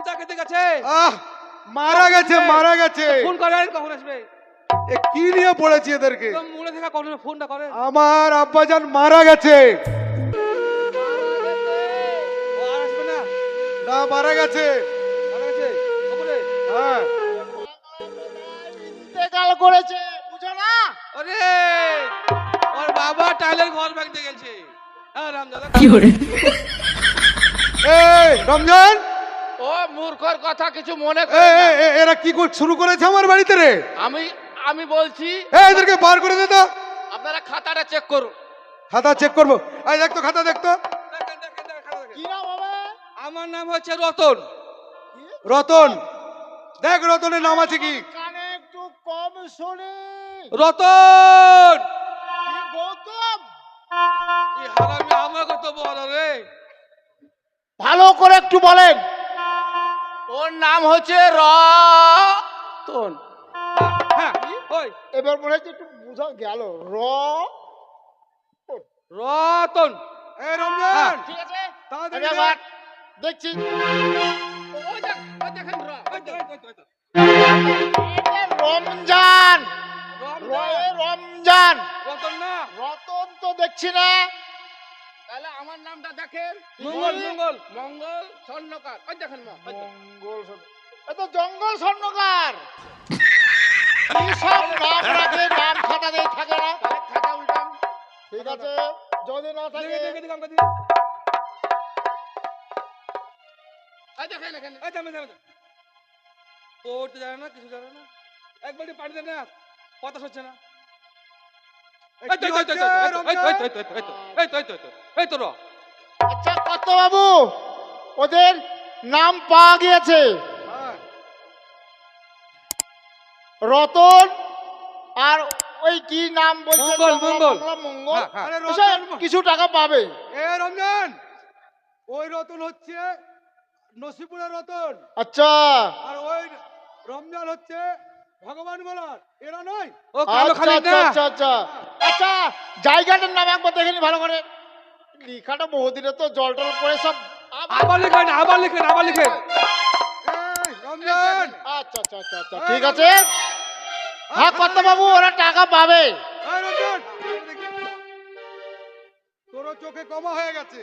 চা খেতে গেছে। মারা গেছে মারা গেছে। ফোন করেন কখন আসবে? এ কি নিয়ে পড়েছি এদেরকে? মনে থেকে কখন ফোনটা করেন। আমার আব্বাজান মারা গেছে। ও আর আসবে না? না মারা গেছে। মারা গেছে খবরে? হ্যাঁ ইন্তেকাল করেছে, বুঝো না? আরে ওর বাবা টাইলের ঘর ভাঙতে গেছে। হ্যাঁ রামদাদা কি করে এই রমজান, ও মূর্খর কথা কিছু মনে এ, করে না। এরা কি শুরু করেছে আমার বাড়িতে রে? আমি বলছি এদেরকে বার করে দে তো। আপনারা খাতাটা চেক করুন। খাতা চেক করবো। এই দেখ তো খাতা দেখতো। দেখেন, দেখেন, দেখেন, খাতা দেখেন। কি নাম হবে? আমার নাম হচ্ছে রতন। রতন, দেখ রতনের নাম আছে কি? কানে একটু কম শুনি। রতন কি গৌতম? এই হারামি আমাকে তো বড় রে। ভালো করে একটু বলেন। ওর নাম হচ্ছে রতন। হ্যাঁ ওই এবার মনে হচ্ছে একটু বোঝা গেল। রতন। এই রমজান, ঠিক আছে, তাড়াতাড়ি আমি দে। আবার দেখছি। দেখেন ওই তো, ওই তো, ওই তো। এটা রমজান। রমজান রতন না, রতন তো দেখছি না। তাহলে আমার নামটা দেখেন। মঙ্গল, মঙ্গল। মঙ্গল স্বর্ণকার। ওই দেখেন মঙ্গল এত জঙ্গল স্বর্ণকার। কি সব নাম রাখে, নাম খাতা দিয়ে থাকে না। খাতা উল্টান। ঠিক আছে, যদি না থাকে দেখে, দেখে, দেখে, আমাকে দিন। এই দেখেন এখানে। এই থামে, থামে, থামে। পড়তে জানে না, কিছু জানে না। এক বালতি পানি দেন না, কথা হচ্ছে না। এই এই তো, কি এই তো, এই তো, হচ্ছে, এই তো, রমজান? এই তো, এই তো, এই তো, এই তো, এই তো, এই তো, এই তো, এই তো র। আচ্ছা কত বাবু, ওদের নাম পাওয়া গিয়েছে। হ্যাঁ, রতন আর ওই কি নাম বলছে? মঙ্গল, মঙ্গল। মঙ্গল। হ্যাঁ, হ্যাঁ। আরে আচ্ছা, রতন, কিছু টাকা পাবে। এ রমজান, ওই রতন হচ্ছে নসিপুরের রতন, আচ্ছা আর ওই রমজান হচ্ছে ভগবান বলার। এরা নয়? ও কালো আচ্ছা খালি আচ্ছা না। আচ্ছা আচ্ছা আচ্ছা, জায়গাটার নাম একবার দেখে নি ভালো করে। লেখাটা বহুদিনে তো জল টল পড়ে সব। আবার লিখেন, আবার লিখেন, আবার লিখেন। এই রমজান, আচ্ছা আচ্ছা আচ্ছা আচ্ছা, ঠিক আছে। হ্যাঁ কত বাবু, ওরা টাকা পাবে। এই রমজান, তোর চোখে কমা হয়ে গেছে।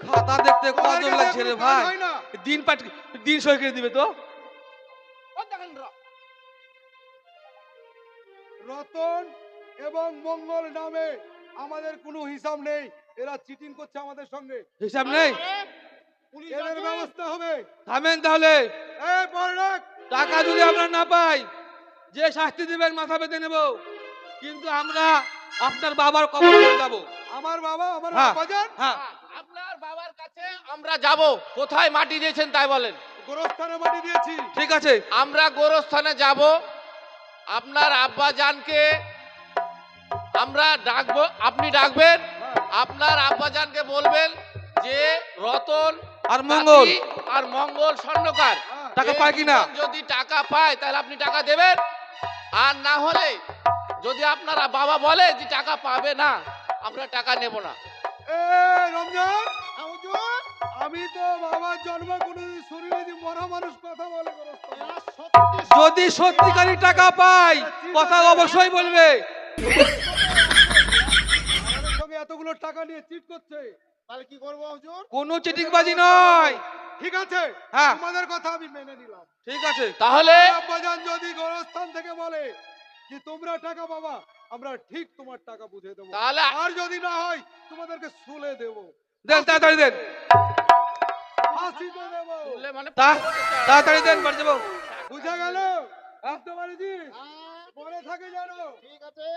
খাতা দেখতে কজন লাগছে রে ভাই? হয় না। দিন পাট দিন সই করে দিবে তো। রতন এবং মঙ্গল নামে আমাদের কোনো হিসাব নেই। এরা চিটিং করছে আমাদের সঙ্গে। হিসাব নেই। এদের ব্যবস্থা হবে। থামেন তাহলে। এই বড়লোক, টাকা যদি আমরা না পাই, যে শাস্তি দিবেন মাথা পেতে নেব। কিন্তু আমরা আপনার বাবার কবর করে যাব। আমার বাবা, আমার হ্যাঁ, বাজার হ্যাঁ। আপনার বাবার কাছে আমরা যাব। কোথায় মাটি দিয়েছেন তাই বলেন। গোরস্থানে মাটি দিয়েছি। ঠিক আছে। আমরা গোরস্থানে যাব। আপনার আব্বা জানকে আমরা ডাকবো, আপনি ডাকবেন। আপনার আব্বা জানকে বলবেন যে রতন আর মঙ্গল। নাতি আর মঙ্গল স্বর্ণকার টাকা এই পায় কিনা? দুজন যদি টাকা পায় তাহলে আপনি টাকা দেবেন। আর না হলে যদি আপনারা বাবা বলে যে টাকা পাবে না, আমরা টাকা নেব না। এই রমজান, আমি তো বাবার জন্ম কোনোদিন শুনিনি যে মরা মানুষ কথা বলে গোরস্থানে। যদি সত্যিকারই টাকা পাই, কথা অবশ্যই বলবে। আমাদের সঙ্গে এতগুলো টাকা নিয়ে চিট করছে। তাহলে কি করবো হুজুর? কোনো চিটিংবাজি নয়। ঠিক আছে, হ্যাঁ। তোমাদের কথা আমি মেনে নিলাম। ঠিক আছে। তাহলে আব্বাজান যদি গোরস্থান থেকে বলে যে তোমরা টাকা পাবা, আমরা ঠিক তোমার টাকা বুঝে দেবো। তাহলে আর যদি না হয় তোমাদেরকে শুলে দেবো, দেন, তাড়াতাড়ি দেন। ফাঁসিতে দেবো। বললে মানে তাড়াতাড়ি দেন, বাড়ি যাবো। বুঝা গেল? বুঝতে পারছিস? পরে থাকে জানো। ঠিক আছে।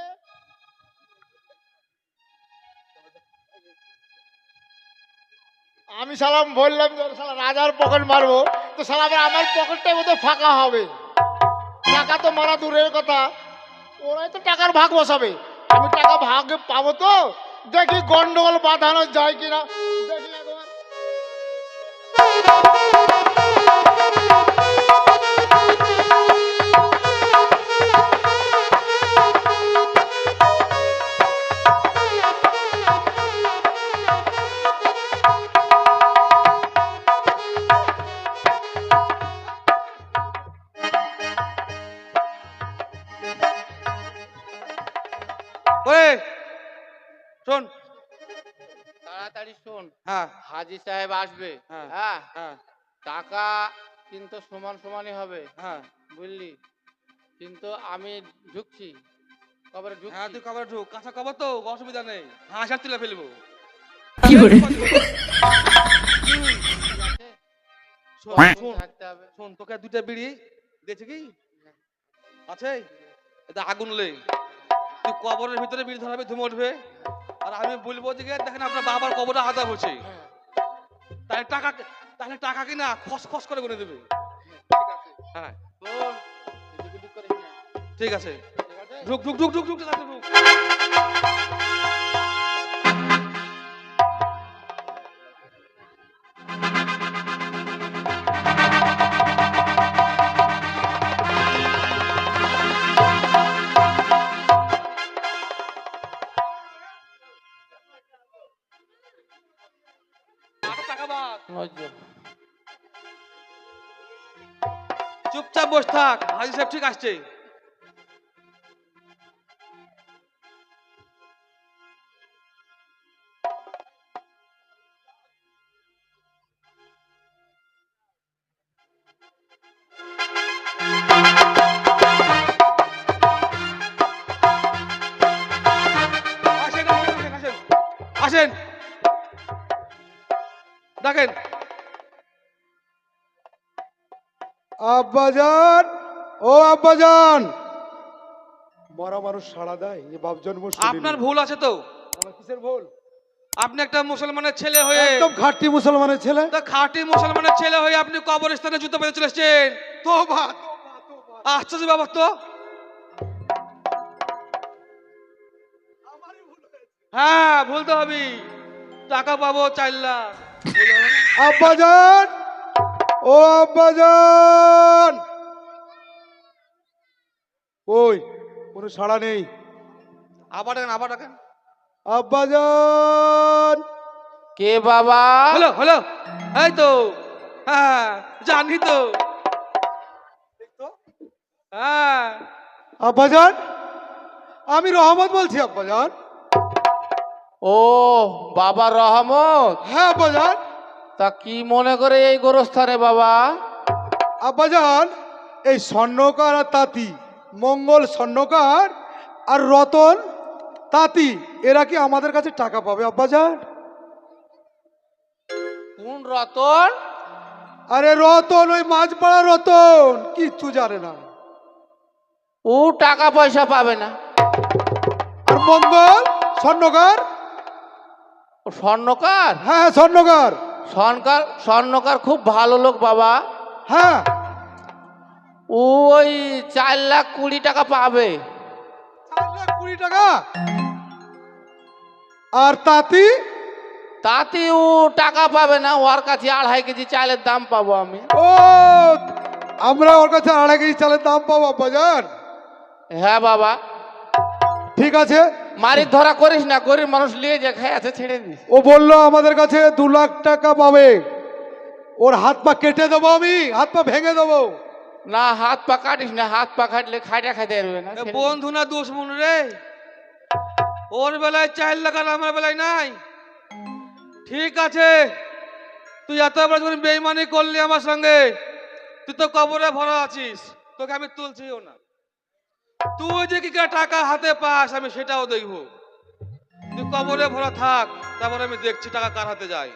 আমি সালাম বললাম যে শালা রাজার পকেট মারবো, তো শালা আবার আমার পকেটটাই বোধহয় ফাঁকা হবে। টাকা তো মারা দূরের কথা, ওরাই তো টাকার ভাগ বসাবে। আমি টাকা ভাগ পাবো তো, দেখি গন্ডগোল বাঁধানো যায় কিনা দেখি একবার। তাড়াতাড়ি শোন, হ্যাঁ হাজি সাহেব আসবে। হ্যাঁ। হ্যাঁ, হ্যাঁ টাকা কিন্তু সমান সমানই হবে, হ্যাঁ বুঝলি? কিন্তু আমি ঢুকছি, কবরে হ্যাঁ, ঢুকছি। তুই কবর ঢুক, কাঁচা কবর তো অসুবিধা নেই, হাঁস আর তুলে ফেলবো। কি বলে? হুম, ঠিক আছে? শোন কতক্ষণ শোন থাকতে হবে? শোন, তোকে দুইটা বিড়ি দিয়েছে কি আছে, এটা আগুন লে, তুই কবরের ভিতরে বিড়ি ধরাবে, ধুমে উঠবে, আর আমি বলবো যে দেখেন আপনার বাবার কবরে আদা হচ্ছে, হ্যাঁ, তাহলে টাকা, তাহলে টাকা কিনা খস খস করে গুনে দেবে। ঠিক আছে। হ্যাঁ শোন, এদিক ওদিক করিস না, ঠিক আছে, ঠিক আছে? ঢুক ঢুক ঢুক ঢুক ঢুক তাড়াতাড়ি ঢুক। টাকা বাদ, ওই যে, চুপচাপ বস থাক, হাজি সাহেব ঠিক আসছে। আসেন আসেন আসেন আসেন আসেন, দেখেন আব্বাজান, ও আব্বাজান, মরা মানুষ সাড়া দেয়, এ বাপ জন্ম শুনিনি। আপনার ভুল আছে তো, আমার কিসের ভুল? আপনি একটা মুসলমানের ছেলে হয়ে, একদম খাঁটি মুসলমানের ছেলে। তা খাঁটি মুসলমানের ছেলে হয়ে আপনি কবরস্থানে জুতো পেতে চলে এসছেন, তোবা তোবা তোবা, আশ্চর্য ব্যাপার তো। আমারই ভুল হয়েছে। হ্যাঁ ভুল তো হবেই, টাকা পাবো 4 লাখ, আব্বাজান, ও আব্বাজান, ওই কোনো সাড়া নেই। আবার ডাকেন আবার ডাকেন। আব্বাজান, কে বাবা? হ্যালো হ্যালো, এই তো, হ্যাঁ জানি তো, হ্যাঁ আব্বাজান, আমি রহমত বলছি আব্বাজান। ও বাবা রহমত, হ্যাঁ আব্বাজান। তা কি মনে করে এই গোরস্থানে বাবা? আব্বাজান, এই স্বর্ণকার আর তাঁতি, মঙ্গল স্বর্ণকার আর রতন তাঁতি, এরা কি আমাদের কাছে টাকা পাবে আব্বাজান? কোন রতন? আরে রতন, ওই মাঝপাড়া রতন, কিচ্ছু জানে না। ও টাকা পয়সা পাবে না। আর মঙ্গল স্বর্ণকার, ও স্বর্ণকার? হ্যাঁ স্বর্ণকার, স্বর্ণকার খুব ভালো লোক বাবা। হ্যাঁ। ও ওই 4,20,00,000 টাকা পাবে। 4,20,00,000 টাকা। আর তাঁতি? তাতে ও টাকা পাবে না, ওর কাছে 2.5 কেজি চালের দাম পাবো আমি। ও, আমরা ওর কাছে 2.5 কেজি চালের দাম পাবো আব্বাজান? হ্যাঁ বাবা। ঠিক আছে। মারিক ধরা করিস না, গরিব মানুষ নিয়ে যে খেয়ে আছে ছেড়ে দিস। ও বললো আমাদের কাছে 2 লাখ টাকা পাবে, ওর হাত পা কেটে দেবো, আমি হাত পা ভেঙে দেবো। না হাত পা কাটিস না, হাত পা কাটলে খাইটা খাইতে পারবে না। ছেড়ে দিস। বন্ধু না দুশ্মন রে, ওর বেলায় 4 লাখ আর আমার বেলায় নাই। ঠিক আছে, তুই এত বড় যখন বেইমানি করলি আমার সঙ্গে, তুই তো কবরে ভরা আছিস, তোকে আমি তুলছিও না। তুই যে কি করে টাকা হাতে পাস আমি সেটাও দেখবো, তুই কবরে ভরা থাক, তারপরে আমি দেখছি টাকা কার হাতে যায়।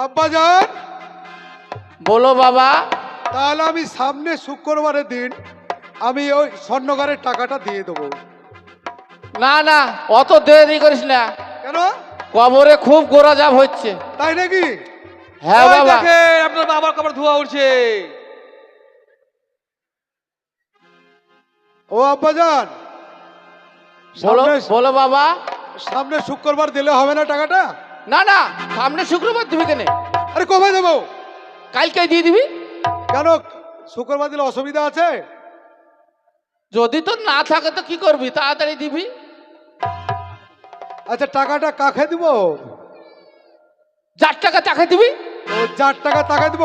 আব্বাজান, বলো বাবা। তাহলে আমি সামনে শুক্রবারের দিন আমি ওই স্বর্ণকারের টাকাটা দিয়ে দেবো। না না, অত দেরি করিস না, কেন? কবরে খুব গোরাজাব হচ্ছে। তাই নাকি? হ্যাঁ ওই বাবা। দেখেন আপনার বাবার কবর ধোয়া উঠছে। ও আব্বাজান, বলো সামনে- বলো বাবা। সামনে শুক্রবার দিলে হবে না টাকাটা? না না, সামনে শুক্রবার দিবি কেন? আরে কবে দেবো? কালকে দিয়ে দিবি। কেন, শুক্রবার দিলে অসুবিধা আছে? যদি তো না থাকে তো কি করবি, তাড়াতাড়ি দিবি। আচ্ছা, টাকাটা কাকে দিব? 4 টাকা চাকে দিবি। ও 4 টাকা টাকা দিব,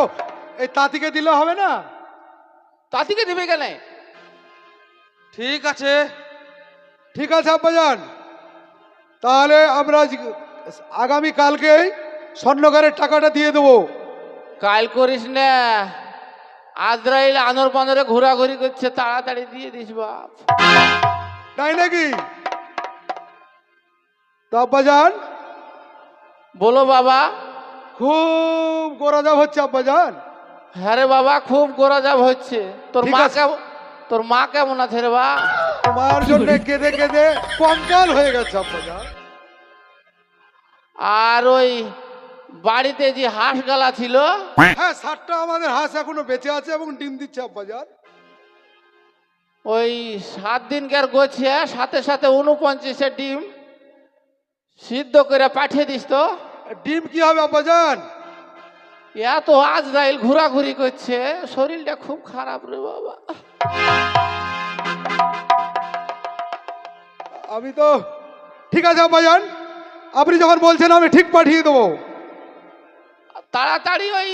এই তাঁতিকে দিলে হবে না? তাতিকে দিবি কেন? ঠিক আছে, ঠিক আছে আব্বাজান, তাহলে আমরা আগামী কালকেই স্বর্ণকারের টাকাটা দিয়ে দেবো। কাল করিস না, আজরাইল আনর বানরে ঘোরাঘুরি করছে, তাড়াতাড়ি দিয়ে দিস বাপ। তাই নাকি? তো আব্বাজান বলো বাবা। খুব গোরাজাব হচ্ছে আব্বাজান। হ্যাঁ রে বাবা, খুব গোরাজাব হচ্ছে। তোর ঠিক মা আছে। কেমন, তোর মা কেমন আছে রে বা? তোমার জন্য কেঁদে কেঁদে কঙ্কাল হয়ে গেছে আব্বাজান। আর ওই বাড়িতে যে হাঁস গালা ছিল, হ্যাঁ, 7টা আমাদের হাঁস এখনো বেঁচে আছে এবং ডিম দিচ্ছে আব্বাজান। ওই 7 দিনকার গোছে সাথে সাথে 49 ডিম সিদ্ধ করে পাঠিয়ে দিস তো। ডিম কি হবে আব্বাজান? এত আজরাইল ঘোরাঘুরি করছে, শরীরটা খুব খারাপ রে বাবা। আমি তো ঠিক আছে আব্বাজান, আপনি যখন বলছেন আমি ঠিক পাঠিয়ে দেবো। তাড়াতাড়ি ওই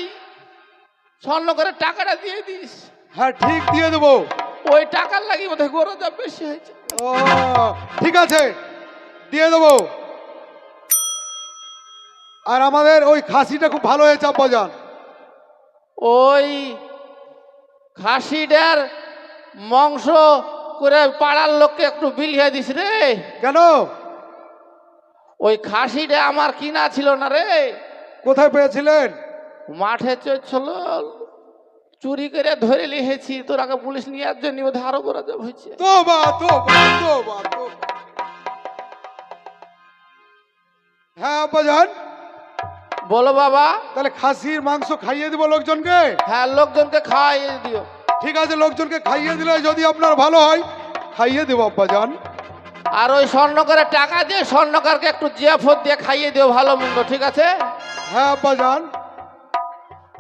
স্বর্ণ করে টাকাটা দিয়ে দিস। হ্যাঁ, ঠিক দিয়ে দেবো। ওই টাকার লাগি বোধহয় গরজা বেশি হয়েছে। ও ঠিক আছে, দিয়ে দেবো। আর আমাদের ওই খাসিটা খুব ভালো হয়েছে আব্বাজান। ওই খাসিটার মাংস করে পাড়ার লোককে একটু বিলিয়ে দিস রে। কেন? ওই খাসিটা আমার কিনা ছিল না রে, কোথায় পেয়েছিলেন? মাঠে চলছিল, চুরি করে ধরে লিখেছি। তোর আগে পুলিশ নিয়ে যাওয়ার জন্য বোধহয় আরো গরজা হয়েছে। তোবা তোবা তোবা তোবা। হ্যাঁ আব্বাজান, বলো বাবা। তাহলে খাসির মাংস খাইয়ে দিব লোকজনকে। হ্যাঁ, লোকজনকে খাওয়াইয়ে দিও। ঠিক আছে, লোকজনকে খাইয়ে দিলে যদি আপনার ভালো হয় খাইয়ে দেবো আব্বাজান। আর ওই স্বর্ণকারের টাকা দিয়ে স্বর্ণকারকে একটু জিয়াফত দিয়ে খাইয়ে দিও ভালো মন্দ, ঠিক আছে? হ্যাঁ আব্বাজান।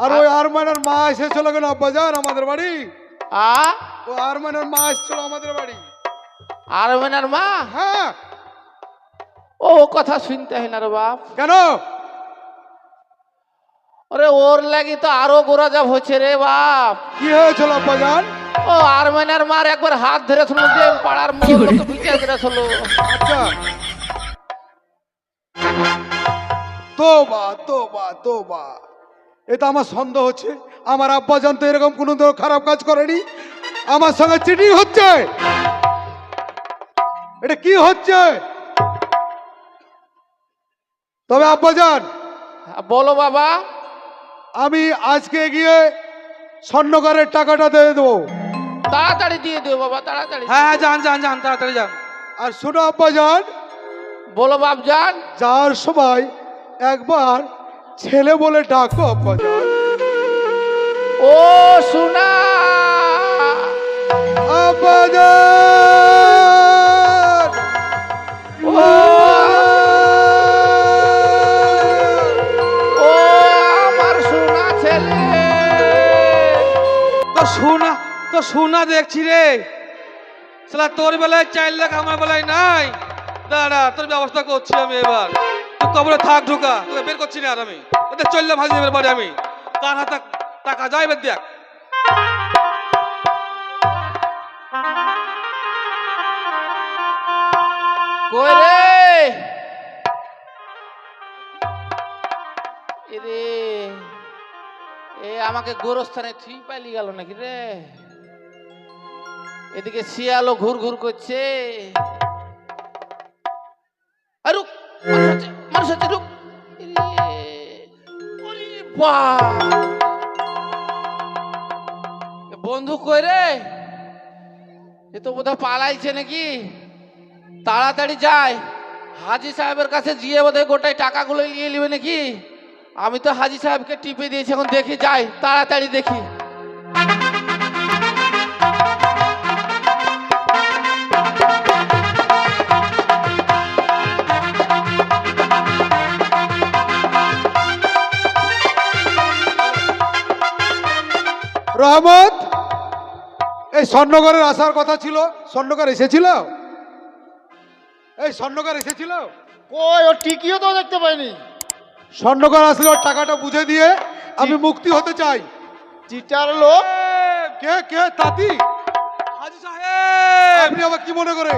আর ওই আরমানের মা এসেছিল কেন আব্বাজান আমাদের বাড়ি? আ ও আরমানের মা এসেছিল আমাদের বাড়ি। আর মেনার মা? হ্যাঁ। ও কথা শুনতে হয় না রে বাপ। কেন? ওরে ওর লাগি তো আরো গোরাজাব হচ্ছে রে বাপ। কি হয়েছিল আব্বাজান? ও আরমেনার মার একবার হাত ধরে শুনলো যে পাড়ার মোড়কে বিচার করে শুনলো। আচ্ছা, তোবা তোবা তোবা, এটা আমার সন্দেহ হচ্ছে। আমার আব্বাজান তো এরকম কোনো খারাপ কাজ করেনি। আমার সঙ্গে চিটিং হচ্ছে। এটা কি হচ্ছে? তবে আব্বাজান, বলো বাবা। আমি আজকে গিয়ে স্বর্ণকারের টাকাটা দিয়ে দেবো। তাড়াতাড়ি দিয়ে দিও বাবা, তাড়াতাড়ি। হ্যাঁ হ্যাঁ, যান যান যান, তাড়াতাড়ি যান। আর শোনো আব্বাজান, বলো বাপ যান। যার সময় একবার ছেলে বলে ডাকো আব্বাজান। ও সোনা আব্বাজান, ও ও আমার সোনা ছেলে। তো সোনা দেখছি রে শালা, তোর বেলায় 4 লাখ, আমার বেলায় নাই। দাঁড়া, তোর ব্যবস্থা করছি আমি এবার। তুই কবরে থাক, ঢুকা, তোকে বের করছি না আর আমি। ওদের চললাম হাজি এবার বাড়ি আমি। কার হাতে টাকা যায় এবার দেখ। কই রে? এরে এ আমাকে গোরস্থানে থুই পালি গেল নাকি রে? এদিকে শিয়ালও ঘুর ঘুর করছে। আর রুক, মানুষ আছে, রুক। এরে, ওরে বাপ! এ বন্ধু কই রে? এ তো বোধহয় পালাইছে নাকি। তাড়াতাড়ি যায়, হাজি সাহেবের কাছে গিয়ে বোধহয় গোটাই টাকাগুলো নিয়ে নেবে নাকি। আমি তো হাজি সাহেবকে টিপে দিয়েছি, এখন দেখি যাই, তাড়াতাড়ি দেখি। রহমত, এই স্বর্ণকারের আসার কথা ছিল। স্বর্ণকার এসেছিল? এই স্বর্ণকার এসেছিল? কই, ও টিকিও তো দেখতে পাইনি। স্বর্ণকার আসলে ওর টাকাটা বুঝে দিয়ে আমি মুক্তি হতে চাই। চিটার লোক। কে কে? তাঁতি? হাজি সাহেব, আপনি আবার কি মনে করে?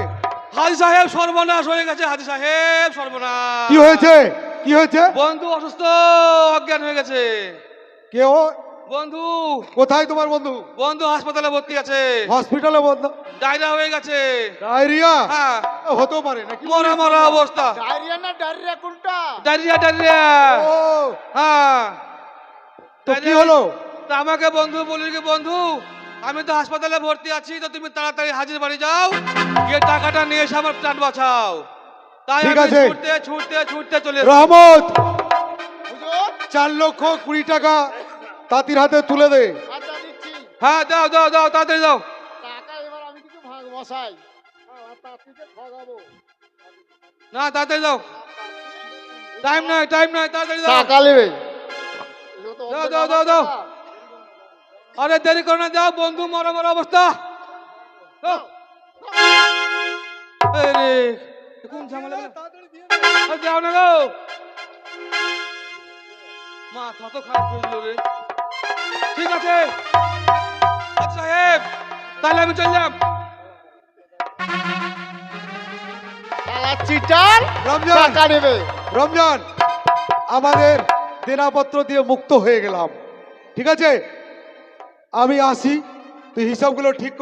হাজি সাহেব সর্বনাশ হয়ে গেছে, হাজি সাহেব সর্বনাশ। কি হয়েছে? কি হয়েছে? বন্ধু অসুস্থ, অজ্ঞান হয়ে গেছে। কেউ? বন্ধু, কোথায় তোমার বন্ধু? বন্ধু হাসপাতালে ভর্তি আছে, হসপিটালে বন্ধু? ডায়রিয়া হয়ে গেছে। ডায়রিয়া? হ্যাঁ, হতেও পারে নাকি? মরা মরা অবস্থা। ডায়রিয়া না ডায়রিয়া কোনটা? Diarrhoea, diarrhoea. ও, হ্যাঁ, তো কি হলো? তা আমাকে বন্ধু বলি কি, বন্ধু আমি তো হাসপাতালে ভর্তি আছি, তো তুমি তাড়াতাড়ি হাজির বাড়ি যাও, গিয়ে টাকাটা নিয়ে এসে আমার প্রাণ বাঁচাও। তাই ঠিক আমি আছে। ছুটতে ছুটতে ছুটতে চলে এসেছি। রহমত, হুজুর 4,20,000 টাকা তাঁতির হাতে তুলে দে। আচ্ছা দিচ্ছি। হ্যাঁ, দাও দাও দাও, তাড়াতাড়ি দাও। টাকা এবার আমি কিছু ভাগ বসাই। তাঁতিকে ঠকাবো। না, তাড়াতাড়ি দাও, টাইম নাই, টাইম নাই, তাড়াতাড়ি দাও। টাকা নেবে। দাও, দাও, দাও, দাও। আরে দেরি করো না, যাও, বন্ধু মরা মরা অবস্থা। দাও। এই রে, কোন ঝামেলা গেল? আরে যাও না গো, মাথা তো খারাপ হয়ে গেল রে। ঠিক আছে আচ্ছা সাহেব, তাহলে আমি চললাম। শালা চিটার রমজান, টাকা নেবে। রমজান, আমাদের দেনাপত্র দিয়ে মুক্ত হয়ে গেলাম, ঠিক আছে? আমি আসি, তুই হিসাবগুলো ঠিক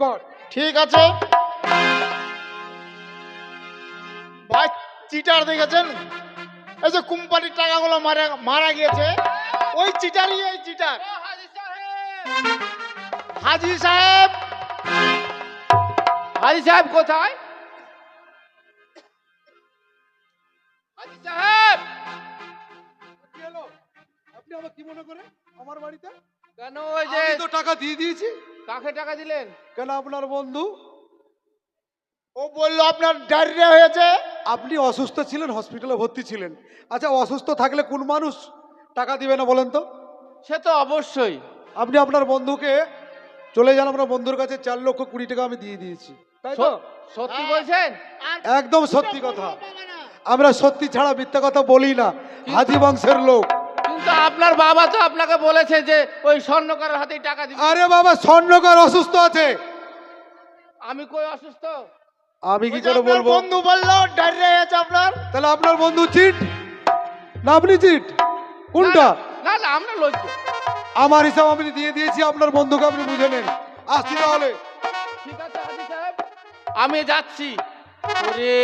কর। ঠিক আছে ভাই, চিটার দেখেছেন? এই যে কোম্পানির টাকাগুলো মারা গিয়েছে, ওই চিটারই এই চিটার। হাজি সাহেব, হাজি সাহেব কোথায়? হাজি সাহেব, কি হলো? আপনি আমার কি মনে করে আমার বাড়িতে? কেন ওই যে আমি তো টাকা দিয়ে দিয়েছি। কাকে টাকা দিলেন? কেন আপনার বন্ধু? ও বললো আপনার ডায়রিয়া হয়েছে। আপনি অসুস্থ ছিলেন, হসপিটালে ভর্তি ছিলেন। আচ্ছা, অসুস্থ থাকলে কোন মানুষ টাকা দিবে না বলেন তো? সে তো অবশ্যই। আপনি আপনার বন্ধুকে চলে যান, আপনার বন্ধুর কাছে 4,20,000 টাকা আমি দিয়ে দিয়েছি, তাই তো? সত্যি হ্যাঁ। বলছেন? আর একদম সত্যি কথা। পাবে না। আমরা সত্যি ছাড়া মিথ্যা কথা বলি না, হাজি বংশের লোক। কিন্তু আপনার বাবা তো আপনাকে বলেছে যে ওই স্বর্ণকারের হাতেই টাকা দিবে। আরে বাবা, স্বর্ণকার অসুস্থ আছে, আমি কই অসুস্থ? আমি কি ওই যে করে আপনার বলবো? বন্ধু বললো ডায়রিয়া হয়েছে আপনার। তাহলে আপনার বন্ধু চিট না আপনি চিট? কোনটা? না না, আমরা লজ্জ। আমার হিসাব আমি দিয়ে দিয়েছি, আপনার বন্ধুকে আপনি বুঝে নেন। আসছি তাহলে। ঠিক আছে হাজি সাহেব, আমি যাচ্ছি। ওরে,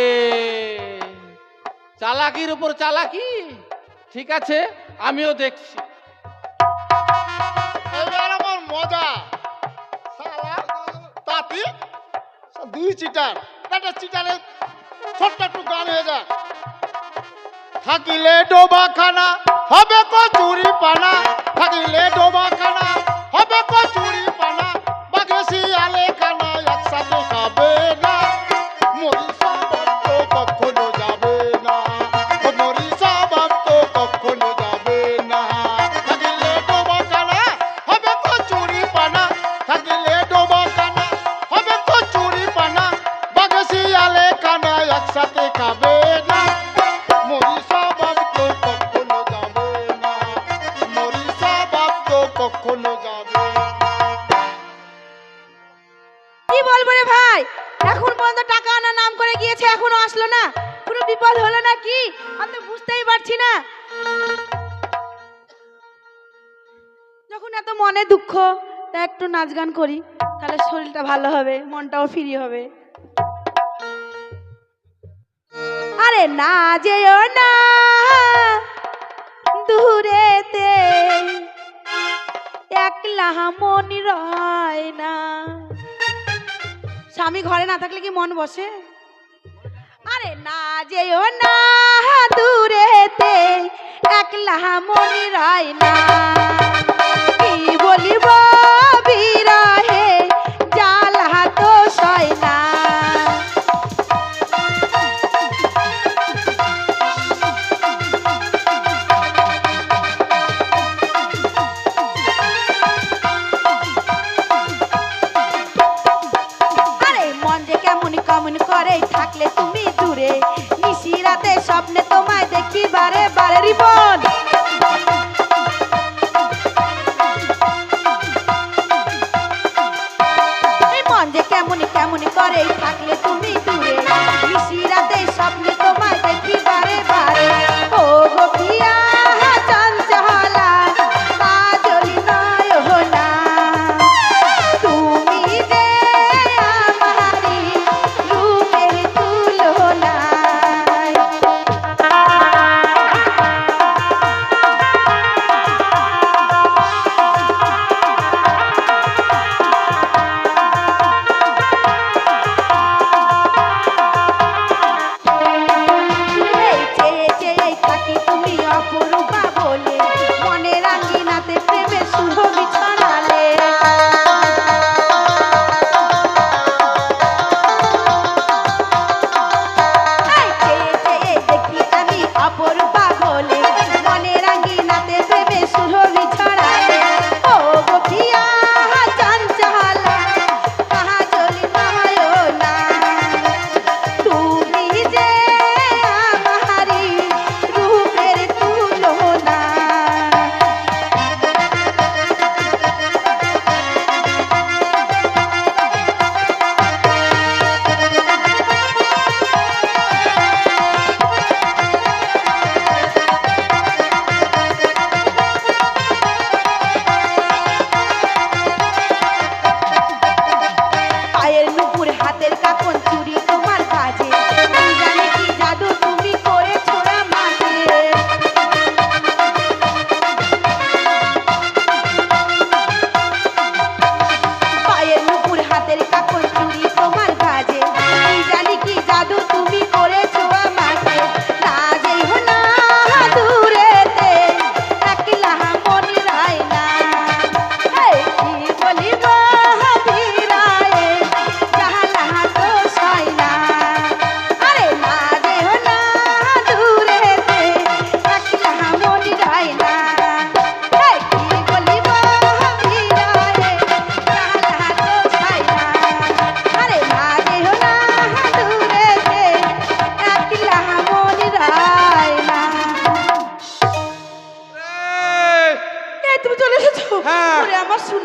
চালাকির উপর চালাকি। ঠিক আছে, আমিও দেখছি। এবার আমার মজা। শালা তাঁতি, দুই চিটার, একটা চিটারের ছোট্ট একটু গান হয়ে যায়। থাকিলে ডোবা খানা হবে কচুরি পানা, থাকিলে ডোবা খানা হবে কচুরি পানা, বাঘে শিয়ালে খানা একসাথে খাবে না, মরিষা বাপ তো কখনো যাবে না, মরিষা বাপ তো কখনো যাবে না। থাকিলে ডোবা খানা হবে কচুরি পানা, থাকিলে ডোবা খানা হবে কচুরি পানা, বাঘে শিয়ালে খানা একসাথে খাবে না, মরিষা বাপ তো কখনো যাবে না, মরিষা বাপ তো কখনো যাবে না। কি বলবো রে ভাই, এখন পর্যন্ত টাকা আনার নাম করে গিয়েছে, এখনো আসলো না। কোনো বিপদ হলো না কি? আমি তো বুঝতেই পারছি না। যখন এত মনে দুঃখ, তা একটু নাচ গান করি, তাহলে শরীরটা ভালো হবে, মনটাও ফ্রি হবে। আরে না যেও না দূরেতে, একলা মনি রয় না। স্বামী ঘরে না থাকলে কি মন বসে? আরে না যেও না দূরেতে, একলা মনি রয় না। কি বলিব বিরহে, জ্বালা তো সয় না। আরে মন যে কেমন কেমন করে থাকলে তুমি দূরে, নিশি রাতে স্বপ্নে তোমায় দেখি বারে বারে রিবন। এই মন যে কেমন কেমন করে থাকলে তুমি দূরে,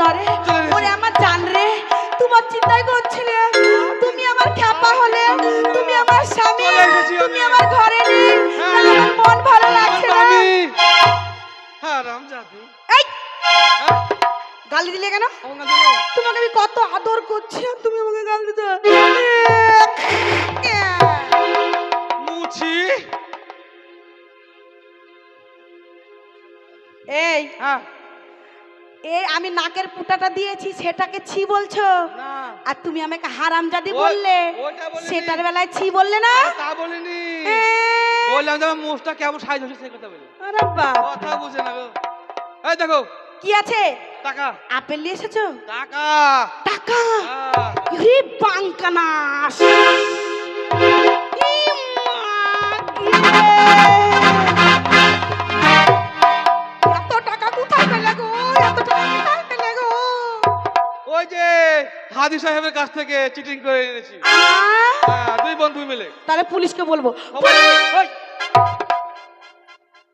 না রে চলে এসেছি। ওরে আমার জান রে তোমার চিন্তাই করছিলে তুমি আমার খ্যাপা হলে তুমি আমার স্বামী চলে এসেছি তুমি আমি। আমার ঘরে নেই হ্যাঁ। না, আমার মন ভালো লাগছে না আমি হারামজাদি এই হ্যাঁ গালি দিলে কেন আমার না দিলো? তোমাকে আমি কত আদর করছি আর তুমি আমাকে গালি দিতে মুছি এই হ্যাঁ এই আমি নাকের পুটাটা দিয়েছি সেটাকে ছি বলছো না আর তুমি আমাকে হারামজাদি ওই- বললে ওইটা বলিনি। সেটার বেলায় ছি বললে না তা বলিনি এ, বললাম যে আমার মুখটা কেমন সাইজ হচ্ছে সেই কথা বলি আরে বাপ কথা বুঝে না গো এই দেখো কি আছে টাকা আপেল নিয়ে এসেছো টাকা টাকা হ্যাঁ। রে বাঙ্কানাস এত টাকা কোথায় পেলে গো এত টাকা কোথায় পেলে গো ওই যে হাদি সাহেবের কাছ থেকে চিটিং করে এনেছি হ্যাঁ দুই বন্ধু মিলে তাহলে পুলিশকে বলবো ওই!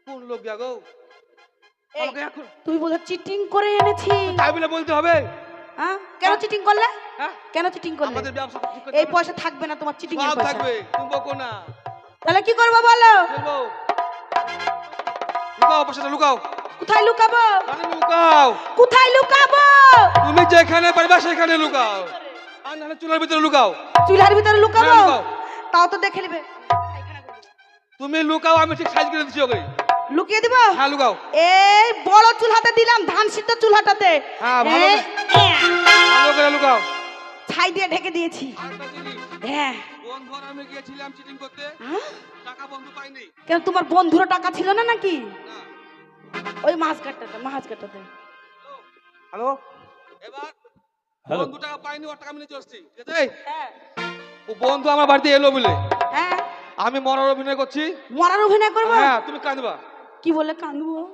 কোন লোক গা গো এই, আমাকে এখন তুই বলে চিটিং করে এনেছি তাই বলে বলতে হবে হ্যাঁ কেন চিটিং করলে হ্যাঁ কেন চিটিং করলে আমাদের ব্যবসা ঠিক করতে এই হবে। পয়সা থাকবে না তোমার চিটিং এর সব পয়সা থাকবে তুমি বকো না তাহলে কি করবো বলো বলবো লুকাও পয়সাটা লুকাও কোথায় লুকাবো আরে লুকাও কোথায় লুকাবো তুমি যেখানে পারবা সেখানে লুকাও আর নাহলে চুলার ভিতরে লুকাও চুলার ভিতরে লুকাবো হ্যাঁ, লুকাও। তাও তো দেখে নেবে তুমি লুকাও আমি ঠিক সাইজ করে দিচ্ছি ওকে লুকিয়ে দিব হ্যাঁ লুকাও এই বড় চুলহাতে দিলাম ধান সিদ্ধ চুলহাটাতে হ্যাঁ, ভালো ভালো করে লুকাও ছাই দিয়ে ঢেকে দিয়েছি আরেকটা জিনিস হ্যাঁ বন্ধু আর আমি গিয়েছিলাম চিটিং করতে হ্যাঁ? টাকা বন্ধু পাইনি কেন তোমার বন্ধুর টাকা ছিল না নাকি না ওই মাছ কাটটাতে হ্যালো এবার বন্ধু টাকা পাইনি ওর টাকা আমি নিয়ে চলছি ঠিক আছে হ্যাঁ ও বন্ধু আমার বাড়িতে এলো বলে হ্যাঁ আমি মরার অভিনয় করছি মরার অভিনয় করবো হ্যাঁ তুমি কাঁদবা কি বলে কাঁদবো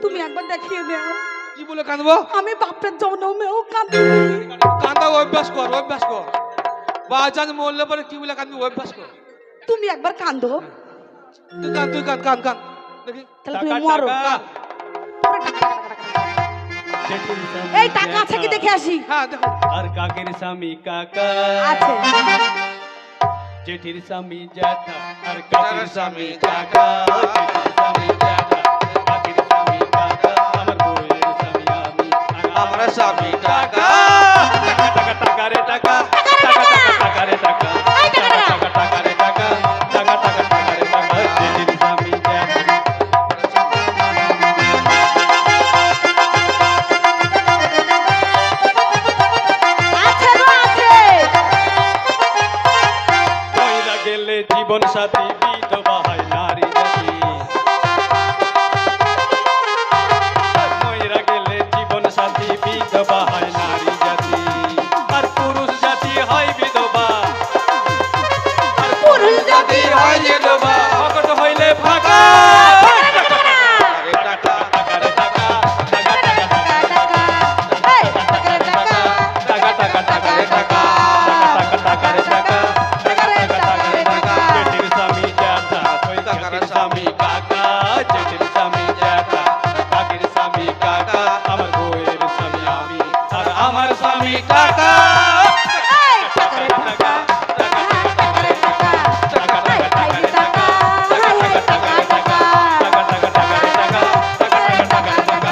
তুমি একবার দেখিয়ে দাও কি বলে কাঁদবো আমি বাপের জন্মেও কাঁদি কান্দা অভ্যাস কর বাজান মরলে পরে কি বলে কাঁদবি অভ্যাস কর তুমি একবার কাঁদো তুই কাঁদ দেখি তাহলে তুমি মরো এই টাকা আছে কি দেখে আসি হ্যাঁ দেখো আর কাকের স্বামী কাকা আছে জেঠির স্বামী জ্যাঠা আর কাকের স্বামী কাকা জেঠির স্বামী জ্যাঠা কাকের স্বামী কাকা আমার বউয়ের স্বামী আমি আমার স্বামী কাকা টাকা টাকা রে টাকা টাকা টাকা রে টাকা টাকা টাকা রে টাকা টাকা টাকা রে টাকা জেঠির স্বামী জ্যাঠা আছে গো আছে কইরা গেলে জীবন সাথী বিধবা হয় নারী জাতি কইরা গেলে জীবন সাথী বিধবা হয় নারী জাতি আর পুরুষ জাতি হয় বিধবা আর পুরুষ জাতি হয় বিধবা। ভকট হইলে ফাঁকা টাকা টাকা রে টাকা টাকা টাকা এই টাকা রে টাকা টাকা টাকা টাকা রে টাকা টাকা টাকা রে টাকা টাকা টাকা রে টাকা জেঠির স্বামী জ্যাঠা ওই কাকের স্বামী কাকা জেঠির স্বামী জ্যাঠা কাকের স্বামী কাকা আমার বউয়ের স্বামী আমি আর আমার স্বামী কাকা এই টাকা রে টাকা টাকা রে টাকা টাকা টাকা টাকা রে টাকা টাকা টাকা টাকা রে টাকা টাকা টাকা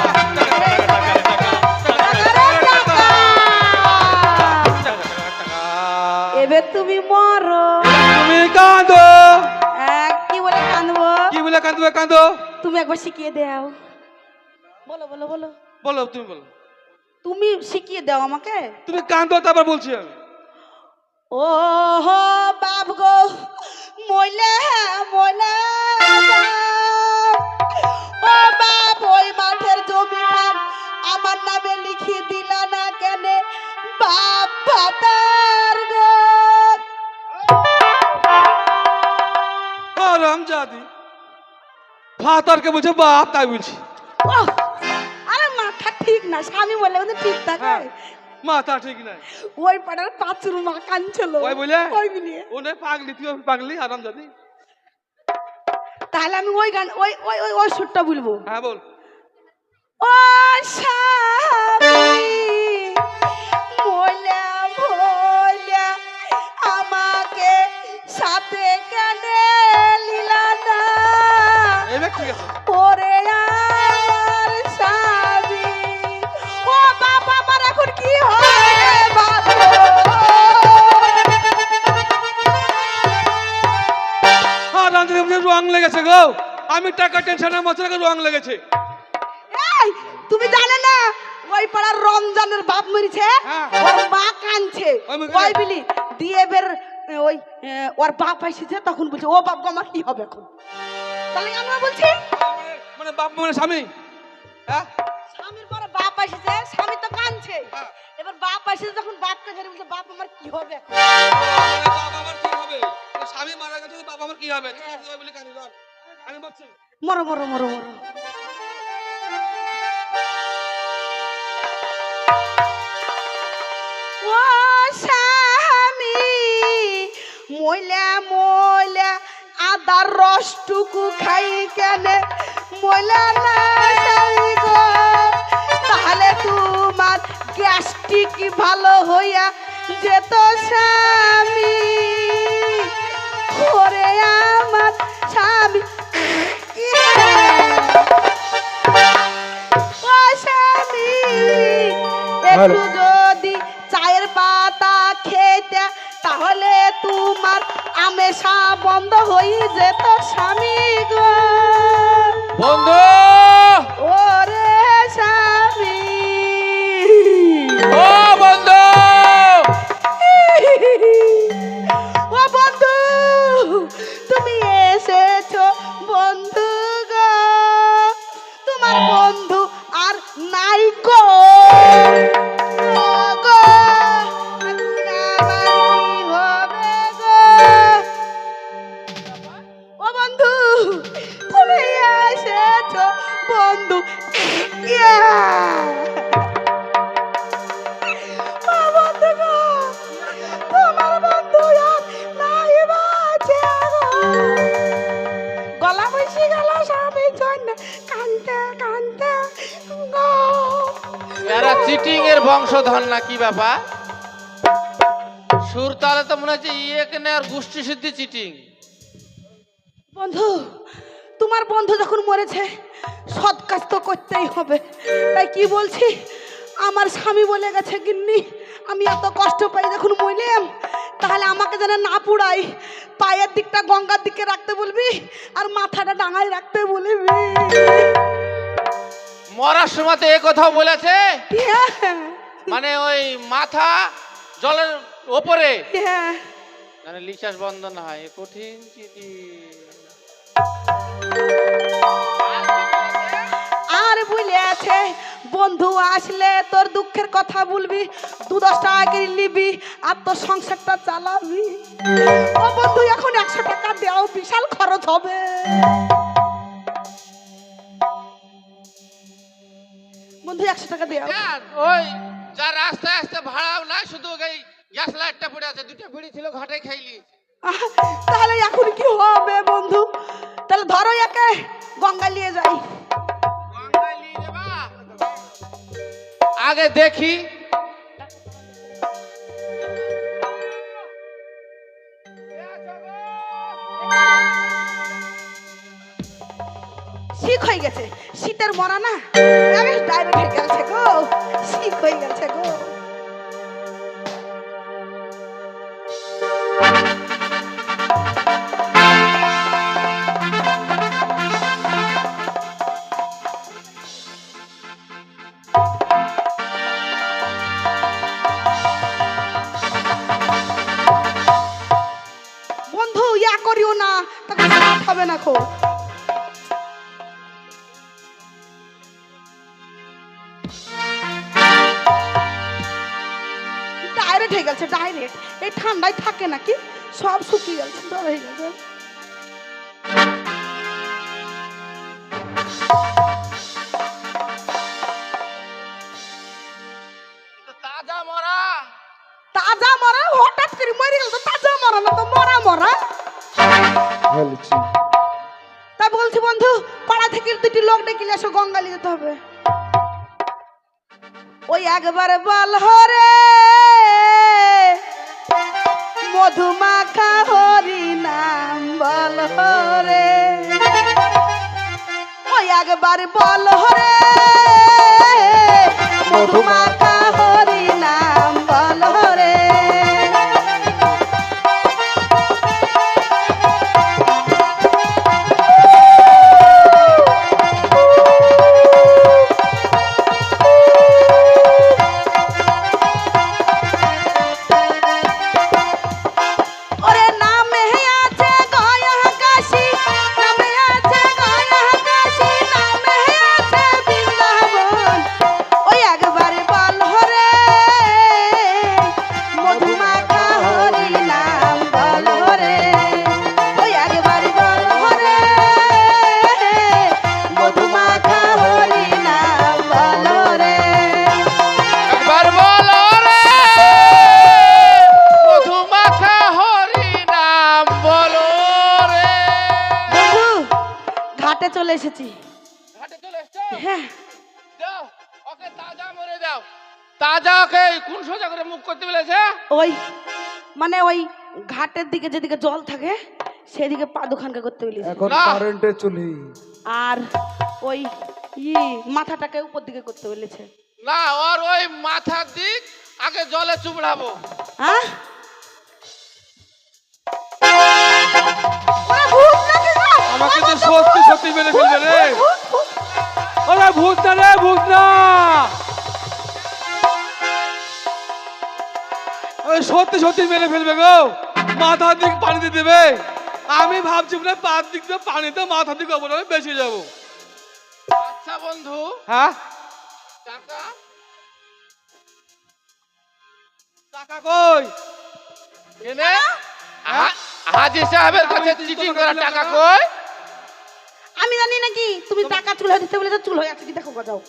টাকা রে টাকা টাকা টাকা রে টাকা এবার তুমি মরো তুমি কাঁদো কি বলে কাঁদবো কি বলে কাঁদো তুমি একবার শিখিয়ে দাও বলো বলো বলো বলো তুমি বলো তুমি শিখিয়ে দাও আমাকে তুমি কাঁদো তারপর বলছি আমি ও হো বাপ গো মইলে মইলে ও বাপ ওই মাঠের জমি খান আমার নামে লিখিয়ে দিলা না কেন বাপ ভাতার গো হারামজাদি ফাতারকে বলছে বাপ তাই বলছি ওহ, আরে মাথা ঠিক না স্বামী বলে ওদের ঠিক থাকে হ্যাঁ। মাথা ঠিক নাই ওই পাড়ার পাঁচুর মা কানছিল ওই বলে ওই মিলিয়ে ও নয় পাগলি তুই পাগলি হারামজাদি তাহলে আমি ওই গান ওই ওই ওই ওই সুরটা বলবো হ্যাঁ বল ও স্বামী আনতে রং লেগেছে গো। আমি টাকা টেনশনে মশলাকে রং লেগেছে। এই তুমি জানে না ওই পাড়ার রমজানের বাপ মরিছে, হ্যাঁ। ওর মা কাঁদছে, ওই মুখে- ওই বিলি দিয়ে বের ওই ওর বাপ এসেছে, তখন বলছে ও বাপ গো আমার কি হবে এখন। তাহলে আমরা বলছি মানে বাপ মানে স্বামী, হ্যাঁ স্বামীর পরে বাপ এসেছে, স্বামী তো কাঁদছে, হ্যাঁ। এবার বাপ এসেছে যখন বাপকে ধরে বলছে বাপ আমার কি হবে এখন। মানে বাপ আমার কি হবে, স্বামী মারা গেছে বাপ আমার কি হবে, তুই বলি কানি রং। আমি বলছি মরো মরো মরো মরো। ও স্বামী মইলা মইলা আদার রসটুকু খাই কেনে মইলা না স্বামী গো, তাহলে তোমার গ্যাস্ট্রিক ভালো হইয়া যেত স্বামী। ওরে আমার স্বামী ও স্বামী একটু যদি চায়ের পাতা খেতে তাহলে তোমার আমেশা বন্ধ হয়ে যেত স্বামী গো। বন্ধু, ওরে স্বামী ও বন্ধু, ও বন্ধু তুমি এসেছো বন্ধু গো, তোমার বন্ধু আর নাই গো। ও গো, এখন আমার কি হবে গো? ও বন্ধু তুমি এসেছো বন্ধু। ইয়া! ও বন্ধু গো, তোমার বন্ধু আর নাই বাঁচে গো। গলা বসে গেল স্বামীর জন্য কানতে কানতে গো। এরা চিটিং এর বংশধর না কি ব্যাপার? সুর তালে তো মনে হচ্ছে ইয়ে আর গোষ্ঠী সিদ্ধি চিটিং। বন্ধু তোমার বন্ধু যখন মরেছে সৎ কাজ তো করতেই হবে, তাই কি বলছি আমার স্বামী বলে গেছে গিন্নি আমি এত কষ্ট পাই যখন মরলাম তাহলে আমাকে যেন না পুড়াই, পায়ের দিকটা গঙ্গার দিকে রাখতে বলবি আর মাথাটা ডাঙায় রাখতে বলবি। মরার সময় তো এ কথাও বলেছে, হ্যাঁ, মানে ওই মাথা জলের ওপরে হ্যাঁ। মানে নিঃশ্বাস বন্ধ না হয়, এ কঠিন চিঠি। আর বলেছে বন্ধু আসলে তোর দুঃখের কথা বলবি, 2-10 টাকা করে নিবি আর তোর সংসারটা চালাবি। ও বন্ধু এখন 100 টাকা দেও, বিশাল খরচ হবে। বন্ধু 100 টাকা দেও। জান, ওই যা রাস্তায় আসতে ভাড়াও না, শুধু এই গ্যাস লাইটটা পড়ে আছে, 2টা বিড়ি ছিল ঘাটে খাইলি। আহ, তাহলে এখন কি হবে বন্ধু? তাহলে ধরো একে গঙ্গা নিয়ে যাই। গঙ্গায় নিয়ে যাবা? আগে দেখি শিখ হয়ে গেছে, শীতের মরা না ডাইরেক্ট হয়ে গেছে গো, শিখ হয়ে গেছে গো। বন্ধু ইয়া করিও না, তাকে খারাপ হবে না খো। ডাইরেক্ট হয়ে গেছে, ডাইরেক্ট। এই ঠান্ডায় থাকে নাকি, সব শুকিয়ে গেছে, জ্বর হয়ে গেছে। তাজা মরা। তাজা মরা হঠাৎ করে মরে গেল তো তাজা মরা না তো মরা মরা। তাই বলছি বন্ধু পাড়া থেকে 2টি লোক ডেকে নিয়ে এসো, গঙ্গা নিয়ে যেতে হবে। ওই একবার বল হরে মধুমাখা হরি নাম বল হরে, ওই একবার বল হরে মধুমাখা হরি নাম বল হরে। ঘাটে চলে এসেছি। ঘাটে চলে এসছো? হ্যাঁ, যাও, ওকে তাজা মরে দাও। তাজা ওকে কোন সোজা করে মুখ করতে বলেছে? ওই মানে ওই ঘাটের দিকে যেদিকে জল থাকে সেদিকে পা দুখানকে করতে বলেছে। এখন না। কারেন্টে চলি। আর ওই মাথাটাকে উপর দিকে করতে বলেছে। না, ওর ওই মাথার দিক আগে জলে চুবড়াবো। হ্যাঁ, ওরে ভূত নাকি গো? আমাকে তো সত্যি সত্যি মেরে ফেলবে রে। ভূত, ভূত। ওরে ভূত না রে, ভূত না। ওই সত্যি সত্যি মেরে ফেলবে গো। মাথার দিক পানিতে দেবে। আমি ভাবছি না পার দিক দিয়ে পানিতে, মাথার দিকে অবলম্বনে বেঁচে যাবো। আচ্ছা বন্ধু, হ্যাঁ, টাকা টাকা কই? এনে হাজি সাহেবের কাছে চিটিং করা টাকা কই? আমি জানি নাকি তুমি টাকা চুল হয়ে দিতে বলেছো, চুল হয়ে আছে কি দেখো গো, যাও।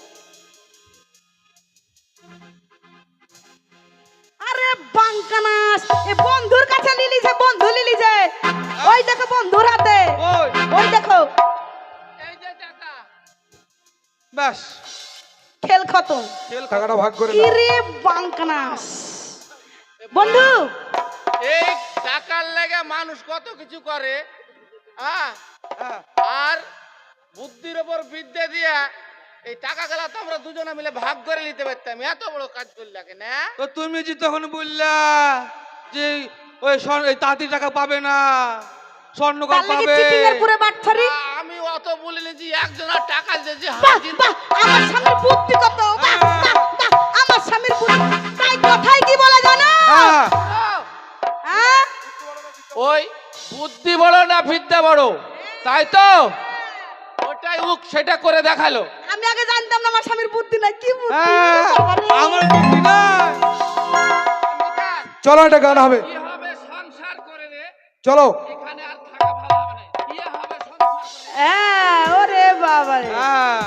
আরে বাঙ্কানাস, এ বন্ধুর কাছে লিলিছে, বন্ধু লিলিছে। ওই দেখো বন্ধুর হাতে, কই? ওই দেখো। এই যে টাকা। ব্যাস, খেল খতম। খেল খতম। টাকাটা ভাগ করে কি নাও। রে বাঙ্কানাস বন্ধু, এই টাকার লেগে মানুষ কত কিছু করে, হ্যাঁ? হ্যাঁ। আর বুদ্ধির ওপর বিদ্যা দিয়া এই টাকা গেলা তো আমরা দুজনে মিলে ভাগ করে নিতে পারতাম। এত বড় কাজ করলা কেন? তো তুমি যে তখন বললা যে ওই এই তাঁতি টাকা পাবে না, স্বর্ণকার তার লাগি পাবে। চিটিং এর পুরো বাটফারি। আমি অত বলিনি যে একজনের টাকা যে যে বাহ হাজির। বাহ, আমার স্বামীর বুদ্ধি কত, বাহ বাহ বাহ, আমার স্বামীর বুদ্ধি। তাই কথাই কি বলে জানো? হ্যাঁ, হ্যাঁ, ওই বুদ্ধি বড় না বিদ্যা বড়, তাই তো ওটাই উক সেটা করে দেখালো। আমি আগে জানতাম না আমার স্বামীর বুদ্ধি নাই। কি বুদ্ধি হ্যাঁ, বাবারে। আমার বুদ্ধি নাই। চলো একটা গান হবে, কি হবে সংসার করে রে, চলো। এখানে আর থাকা ভালো হবে না। কি হবে সংসার করে? হ্যাঁ, ওরে বাবারে। হ্যাঁ,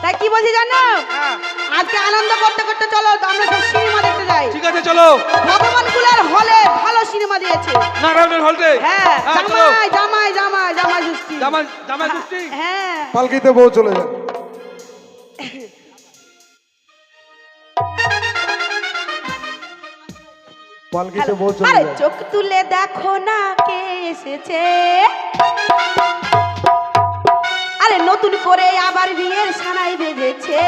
তাই কি বলছি জানো? হ্যাঁ, আজকে আনন্দ করতে করতে চলো আমরা সব সিনেমা দেখতে যাই। ঠিক আছে চলো। ভগবান কুলের হলে ভালো সিনেমা দিয়েছে। নারায়ণের হলতে। হ্যাঁ, চলো। জামাই জামাই জামাই জামাই জুস্তি। জামাই জামাই গোষ্ঠী। হ্যাঁ, পালকিতে বউ চলে যায়। পালকিতে বউ চলে আরে যায়। চোখ তুলে দেখো না কে এসেছে। আরে নতুন করে আবার বিয়ের সানাই বেজেছে।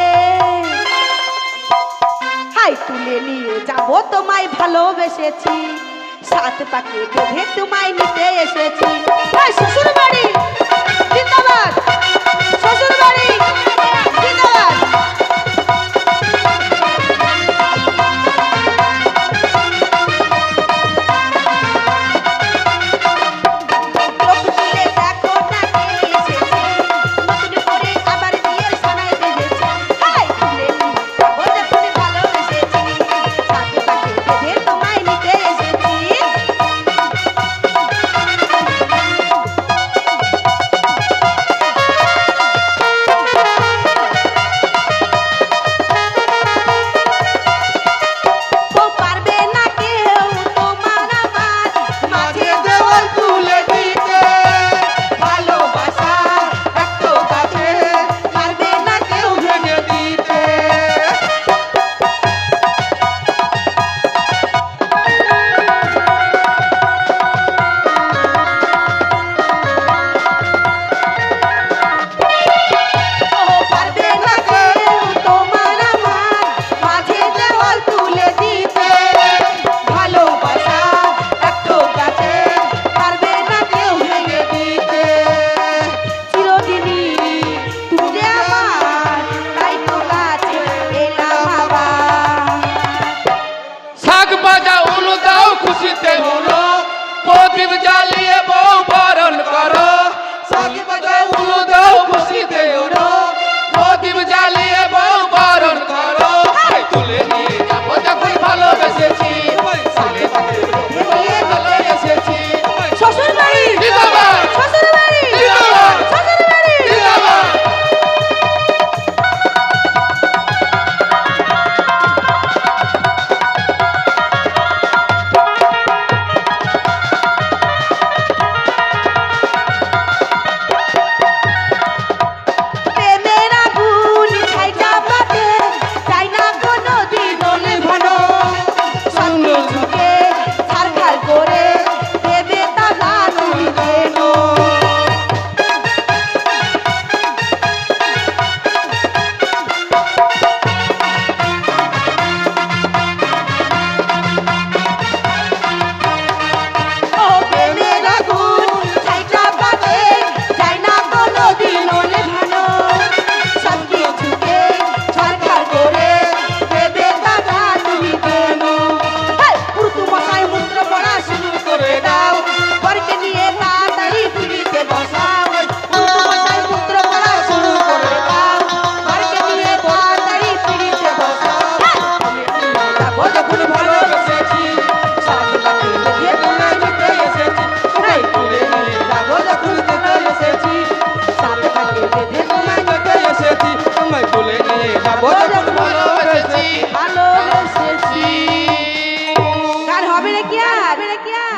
হাই তুলে নিয়ে যাবো তোমায় ভালোবেসেছি, সাত পাকে বেঁধে তোমায় নিতে এসেছি। হাই শ্বশুর বাড়ি জিন্দাবাদ, শ্বশুর বাড়ি জিন্দাবাদ। চোখ তুলে দেখো না কে এসেছে, নতুন করে আবার বিয়ের সানাই বেজেছে। হাই তুলে নিয়ে যাবো যখন ভালোবেসেছি, সাত পাকে বেঁধে তোমায় নিতে এসেছি।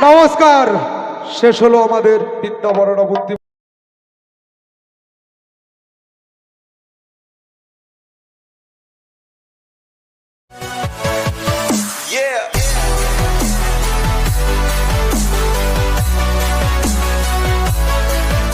নমস্কার। শেষ হলো আমাদের বিদ্যা বরণ বুদ্ধি